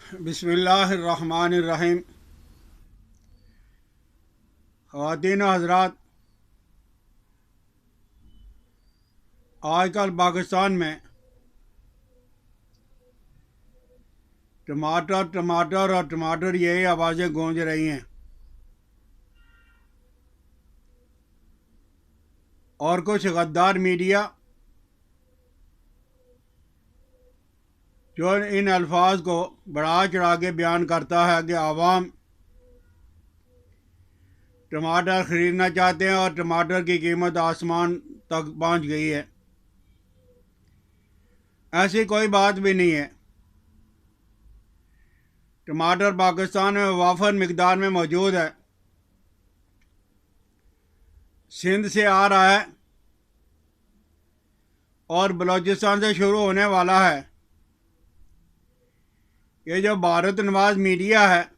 बिस्मिल्लाहिर्रहमानिर्रहीम। ख़वातीन व हज़रात, आजकल पाकिस्तान में टमाटर टमाटर और टमाटर यही आवाज़ें गूंज रही हैं। और कुछ गद्दार मीडिया जो इन अल्फाज को बढ़ा चढ़ा के बयान करता है कि आवाम टमाटर ख़रीदना चाहते हैं और टमाटर की कीमत आसमान तक पहुंच गई है। ऐसी कोई बात भी नहीं है। टमाटर पाकिस्तान में वाफर मिकदार में मौजूद है। सिंध से आ रहा है और बलूचिस्तान से शुरू होने वाला है। ये जो भारत नवाज मीडिया है,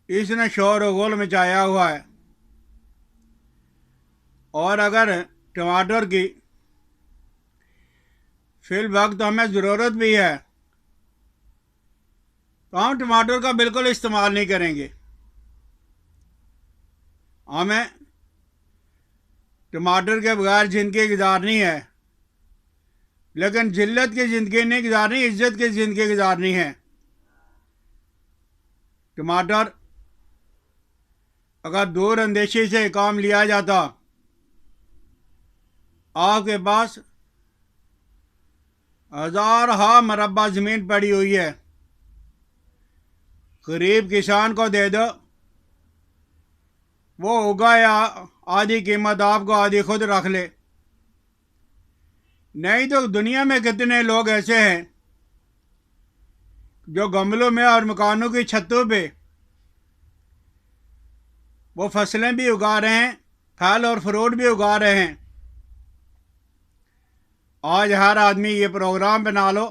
इसने शोर गुल मचाया हुआ है। और अगर टमाटर की फिल वक्त हमें ज़रूरत भी है तो हम टमाटर का बिल्कुल इस्तेमाल नहीं करेंगे। हमें टमाटर के बगैर ज़िंदगी गुजारनी है, लेकिन जिल्लत की ज़िंदगी नहीं गुजारनी, इज्जत की ज़िंदगी गुजारनी है। टमाटर अगर दूर अंदेशी से काम लिया जाता, आपके पास हज़ार हा मरबा ज़मीन पड़ी हुई है, गरीब किसान को दे दो, वो उगाया, आधी कीमत आपको, आधी खुद रख ले। नहीं तो दुनिया में कितने लोग ऐसे हैं जो गमलों में और मकानों की छतों पे वो फसलें भी उगा रहे हैं, फल और फ्रूट भी उगा रहे हैं। आज हर आदमी ये प्रोग्राम बना लो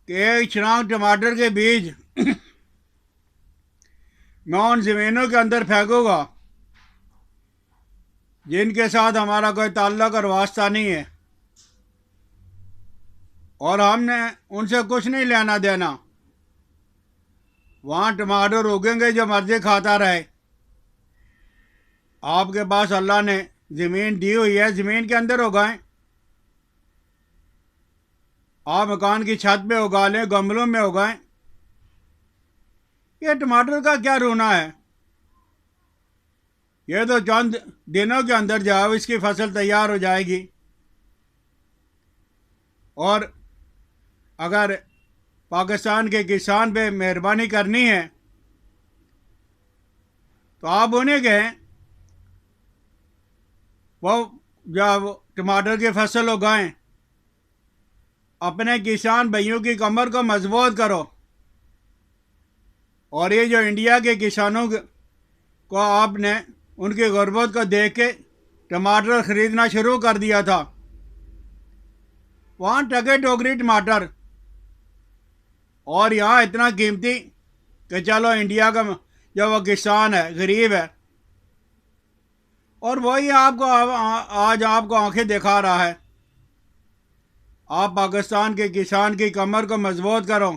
कि एक छनाक टमाटर के बीज मैं उन ज़मीनों के अंदर फेंकूंगा जिनके साथ हमारा कोई ताल्लुक और वास्ता नहीं है, और हमने उनसे कुछ नहीं लेना देना। वहाँ टमाटर उगेंगे, जो मर्जी खाता रहे। आपके पास अल्लाह ने ज़मीन दी हुई है, ज़मीन के अंदर उगाएं। आप मकान की छत पे उगा लें, गमलों में उगाएं। ये टमाटर का क्या रोना है? ये तो चंद दिनों के अंदर जाओ इसकी फसल तैयार हो जाएगी। और अगर पाकिस्तान के किसान पे मेहरबानी करनी है तो आप उन्हें कहें वो जब टमाटर की फसल उगाएं, अपने किसान भाइयों की कमर को मजबूत करो। और ये जो इंडिया के किसानों को आपने उनकी गुर्बत को देख के टमाटर ख़रीदना शुरू कर दिया था, वहाँ टके टोकरी टमाटर, और यहाँ इतना कीमती कि चलो इंडिया का जो वो किसान है, गरीब है, और वही आपको आज आपको आंखें दिखा रहा है। आप पाकिस्तान के किसान की कमर को मजबूत करो,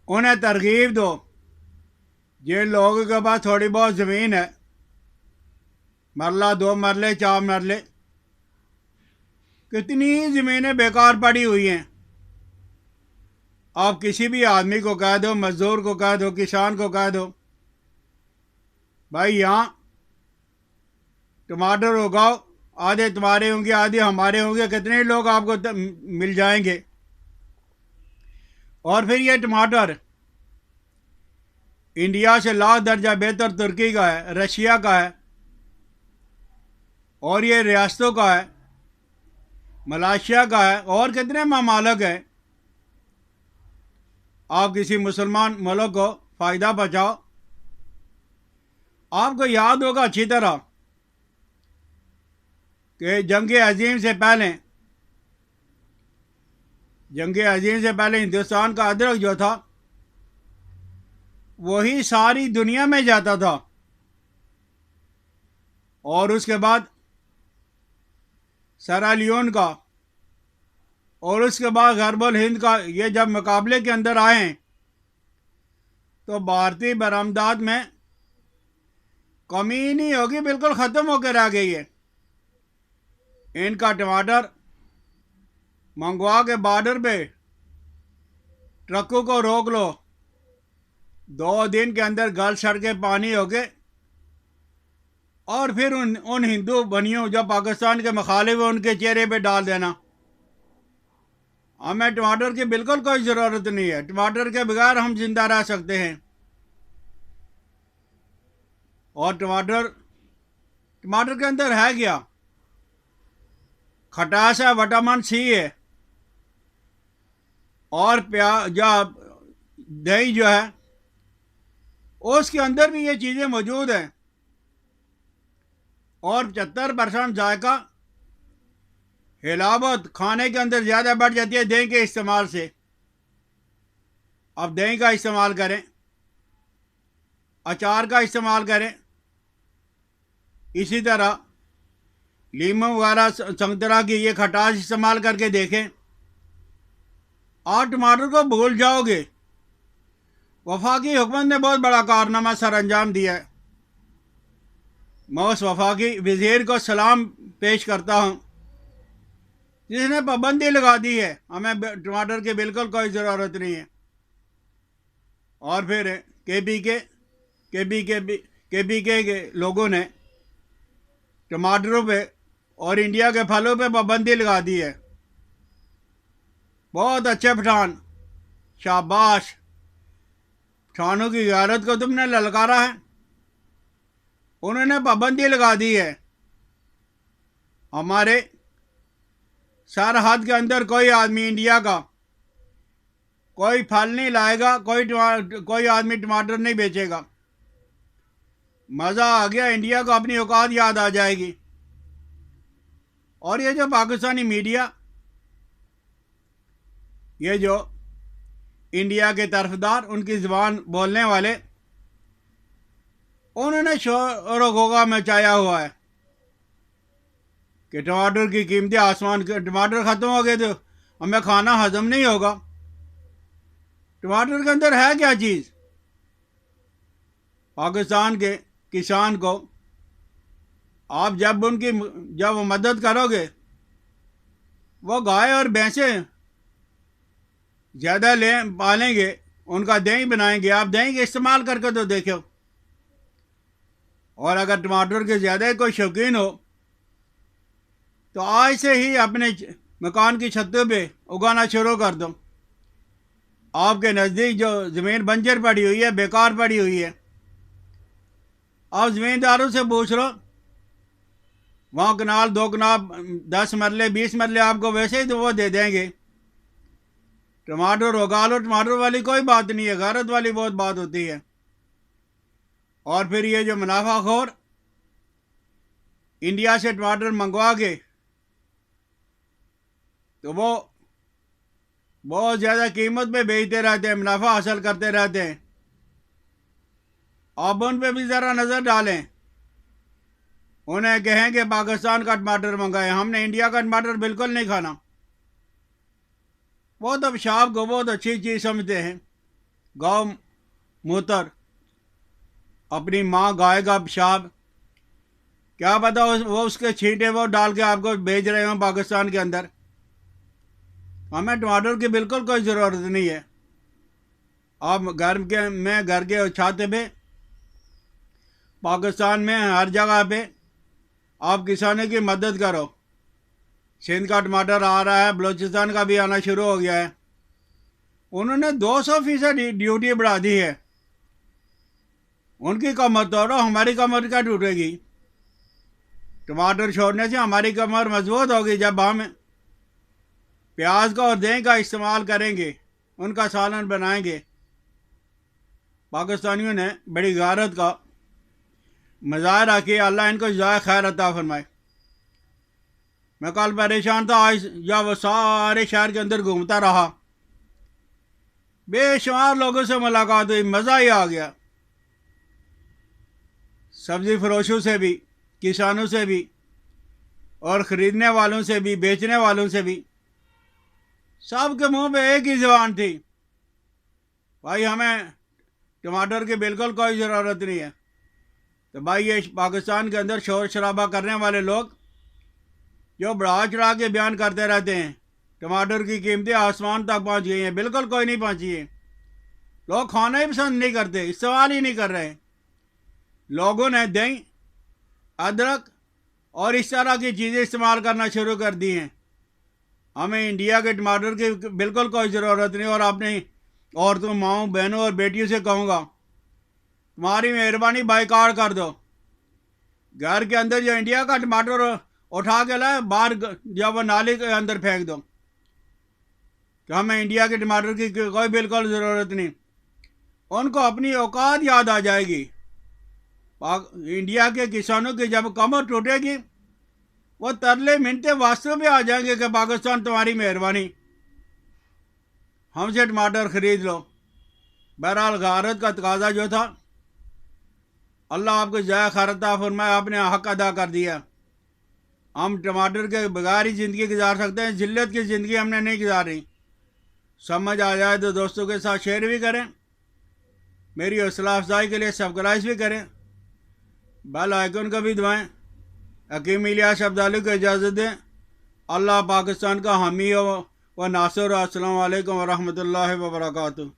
उन्हें तरगीब दो। जिन लोगों के पास थोड़ी बहुत ज़मीन है, मरला, 2 मरले, 4 मरले, कितनी ज़मीनें बेकार पड़ी हुई हैं। आप किसी भी आदमी को कह दो, मज़दूर को कह दो, किसान को कह दो, भाई यहाँ टमाटर उगाओ, आधे तुम्हारे होंगे, आधे हमारे होंगे, कितने लोग आपको मिल जाएंगे। और फिर ये टमाटर इंडिया से लाख दर्जा बेहतर तुर्की का है, रशिया का है, और ये रियासतों का है, मलेशिया का है, और कितने ममालिक हैं। आप किसी मुसलमान मुल्क को फ़ायदा पहुँचाओ। आपको याद होगा अच्छी तरह कि जंग अजीम से पहले हिंदुस्तान का अदरक जो था वही सारी दुनिया में जाता था, और उसके बाद सरा लियोन का और उसके बाद गरबुल हिंद का ये जब मुकाबले के अंदर आए तो भारतीय बरामदात में कमी ही नहीं होगी, बिल्कुल ख़त्म होकर रह गई है। इनका टमाटर मंगवा के बॉर्डर पे ट्रकों को रोक लो, 2 दिन के अंदर गल सड़ के पानी हो गए, और फिर उन हिंदू बनियों जो पाकिस्तान के मुखालिफ है उनके चेहरे पे डाल देना। हमें टमाटर की बिल्कुल कोई ज़रूरत नहीं है, टमाटर के बगैर हम जिंदा रह सकते हैं। और टमाटर के अंदर है क्या? खटास है, विटामिन सी है, और प्याज जो दही जो है उसके अंदर भी ये चीज़ें मौजूद हैं, और 75% जायका हिलावत खाने के अंदर ज़्यादा बढ़ जाती है दही के इस्तेमाल से। अब दही का इस्तेमाल करें, अचार का इस्तेमाल करें, इसी तरह लीमू वगैरह संतरा की ये खटास इस्तेमाल करके देखें, आप टमाटर को भूल जाओगे। वफाकी हुकूमत ने बहुत बड़ा कारनामा सर अंजाम दिया है। मैं उस वफाकी वज़ीर को सलाम पेश करता हूँ जिसने पाबंदी लगा दी है, हमें टमाटर की बिल्कुल कोई ज़रूरत नहीं है। और फिर केपीके के लोगों ने टमाटरों पे और इंडिया के फलों पे पाबंदी लगा दी है। बहुत अच्छे पठान, शाबाश, पठानों की गैरत को तुमने ललकारा है। उन्होंने पाबंदी लगा दी है, हमारे सरहद के अंदर कोई आदमी इंडिया का कोई फल नहीं लाएगा, कोई आदमी टमाटर नहीं बेचेगा। मज़ा आ गया, इंडिया को अपनी औकात याद आ जाएगी। और ये जो पाकिस्तानी मीडिया, ये जो इंडिया के तरफदार, उनकी ज़बान बोलने वाले, उन्होंने शोर गोगा मचाया हुआ है कि टमाटर की कीमतें आसमान के, टमाटर ख़त्म हो गए तो हमें खाना हजम नहीं होगा। टमाटर के अंदर है क्या चीज़? पाकिस्तान के किसान को आप जब मदद करोगे, वो गाय और भैंसें ज़्यादा पालेंगे, उनका दही बनाएंगे। आप दही का इस्तेमाल करके तो देखो। और अगर टमाटर के ज़्यादा ही कोई शौकीन हो तो आज से ही अपने मकान की छतों पे उगाना शुरू कर दो। आपके नज़दीक जो ज़मीन बंजर पड़ी हुई है, बेकार पड़ी हुई है, आप ज़मींदारों से पूछ लो, वहाँ कनाल 2 कनाल 10 मरले 20 मरले आपको वैसे ही तो वो दे देंगे। टमाटर उगा लो, टमाटर वाली कोई बात नहीं है, गैरत वाली बहुत बात होती है। और फिर ये जो मुनाफाखोर इंडिया से टमाटर मंगवा के तो वो बहुत ज़्यादा कीमत पे बेचते रहते हैं, मुनाफा हासिल करते रहते हैं। आप उन पे भी ज़रा नज़र डालें, उन्हें कहें कि पाकिस्तान का टमाटर मंगाएं, हमने इंडिया का टमाटर बिल्कुल नहीं खाना। वो तो पेशाब को बहुत अच्छी चीज़ समझते हैं। गौ मूत्र, अपनी माँ गाय का पेशाब, क्या पता वो उसके छींटे वो डाल के आपको भेज रहे हों पाकिस्तान के अंदर। हमें टमाटर की बिल्कुल कोई ज़रूरत नहीं है। आप घर के छाते पे, पाकिस्तान में हर जगह पे आप किसानों की मदद करो। सिंध का टमाटर आ रहा है, बलूचिस्तान का भी आना शुरू हो गया है। उन्होंने 200% ड्यूटी बढ़ा दी है। उनकी कमर तोड़ो, हमारी कमर क्या टूटेगी? टमाटर छोड़ने से हमारी कमर मजबूत होगी। जब हम प्याज का और दही का इस्तेमाल करेंगे, उनका सालन बनाएंगे। पाकिस्तानियों ने बड़ी गैरत का मुजाहरा किया, अल्लाह इनको जज़ाए खैर अता फरमाए। मैं कल परेशान था, आज जब वो सारे शहर के अंदर घूमता रहा, बेशुमार लोगों से मुलाकात हुई, मज़ा ही आ गया। सब्ज़ी फरोशों से भी, किसानों से भी, और ख़रीदने वालों से भी, बेचने वालों से भी। सबके मुंह पे एक ही ज़बान थी, भाई हमें टमाटर की बिल्कुल कोई ज़रूरत नहीं है। तो भाई ये पाकिस्तान के अंदर शोर शराबा करने वाले लोग जो बढ़ा चढ़ा के बयान करते रहते हैं टमाटर की कीमतें आसमान तक पहुंच गई हैं, बिल्कुल कोई नहीं पहुंची है। लोग खाना ही पसंद नहीं करते, इस्तेमाल ही नहीं कर रहे। लोगों ने दही, अदरक और इस तरह की चीज़ें इस्तेमाल करना शुरू कर दी हैं। हमें इंडिया के टमाटर की बिल्कुल कोई ज़रूरत नहीं। और अपनी औरतों, माओं, बहनों और बेटियों से कहूँगा, तुम्हारी मेहरबानी बाइकाट कर दो। घर के अंदर जो इंडिया का टमाटर उठा के लाए, बाहर जब वो नाली के अंदर फेंक दो। कि हमें इंडिया के टमाटर की कोई बिल्कुल ज़रूरत नहीं। उनको अपनी औकात याद आ जाएगी। इंडिया के किसानों की जब कमर टूटेगी, वो तरले मिनटे वास्तव में आ जाएंगे कि पाकिस्तान तुम्हारी मेहरबानी, हमसे टमाटर ख़रीद लो। बहरहाल गारत का तकाजा जो था, अल्लाह आपको ज़ाया खैरता फरमाए, आपने हक अदा कर दिया। हम टमाटर के बगैर ही ज़िंदगी गुजार सकते हैं, जिल्लत की ज़िंदगी हमने नहीं गुजारी। समझ आ जाए तो दोस्तों के साथ शेयर भी करें, मेरी हौसला अफजाई के लिए सब्सक्राइब भी करें, बेल आइकन का भी दबाएं। हकीम इलियास अब्दाली को इजाज़त दें। अल्लाह पाकिस्तान का हामी व नासिर। अस्सलामु अलैकुम व रहमतुल्लाहि व बरकातुहू।